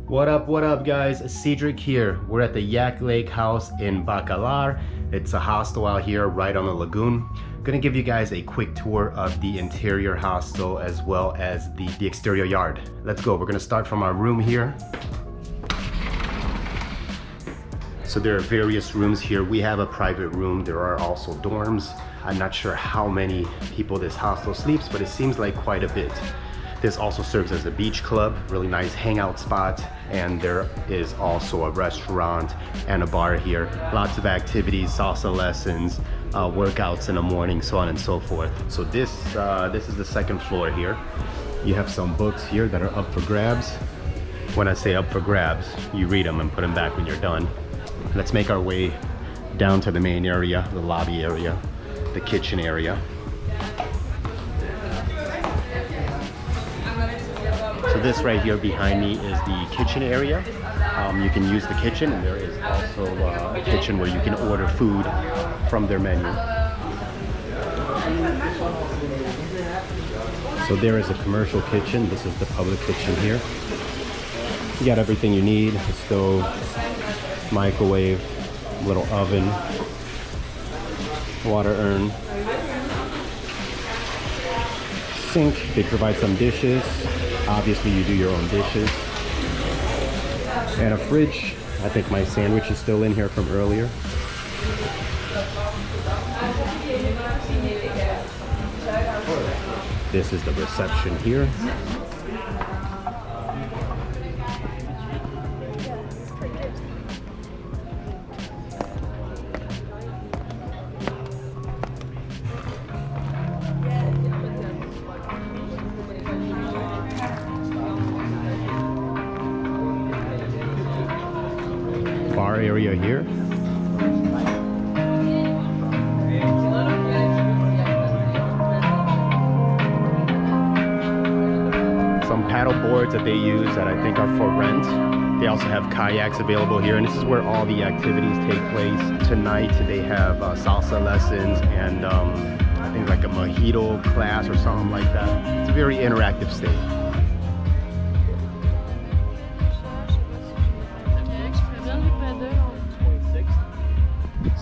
What up guys, Cedric here. We're at the Yak Lake House in Bacalar. It's a hostel out here right on the lagoon. Gonna give you guys a quick tour of the interior hostel as well as the exterior yard. Let's go. We're gonna start from our room here. So there are various rooms here. We have a private room. There are also dorms. I'm not sure how many people this hostel sleeps, but it seems like quite a bit. This also serves as a beach club, really nice hangout spot, and there is also a restaurant and a bar here. Lots of activities, salsa lessons, workouts in the morning, so on and so forth. So this is the second floor here. You have some books here that are up for grabs. When I say up for grabs, you read them and put them back when you're done. Let's make our way down to the main area, the lobby area, the kitchen area. So this right here behind me is the kitchen area. You can use the kitchen, and there is also a kitchen where you can order food from their menu. So there is a commercial kitchen. This is the public kitchen here. You got everything you need: a stove, microwave, little oven, water urn, sink. They provide some dishes. Obviously you do your own dishes, and a fridge. I think my sandwich is still in here from earlier. This is the reception here. Bar area here. Some paddle boards that they use that I think are for rent. They also have kayaks available here, and this is where all the activities take place. Tonight they have salsa lessons and I think like a mojito class or something like that. It's a very interactive stay.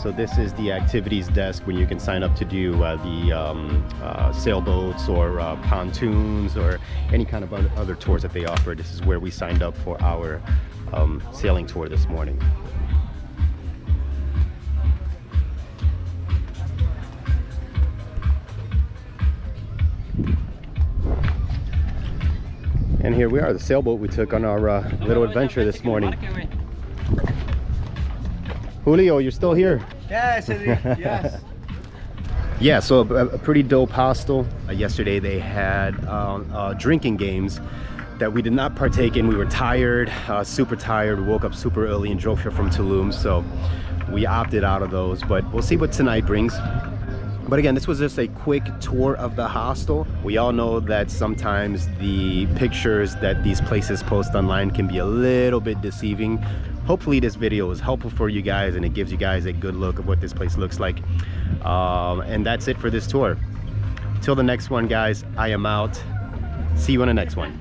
So this is the activities desk when you can sign up to do the sailboats or pontoons or any kind of other tours that they offer. This is where we signed up for our sailing tour this morning. And here we are, the sailboat we took on our little adventure this morning. Julio, you're still here? Yes, yes. Yeah, so a pretty dope hostel. Yesterday they had drinking games that we did not partake in. We were tired, super tired. We woke up super early and drove here from Tulum, so we opted out of those, but we'll see what tonight brings. But again, this was just a quick tour of the hostel. We all know that sometimes the pictures that these places post online can be a little bit deceiving. Hopefully this video is helpful for you guys and it gives you guys a good look of what this place looks like. And that's it for this tour. Till the next one, guys, I am out. See you on the next one.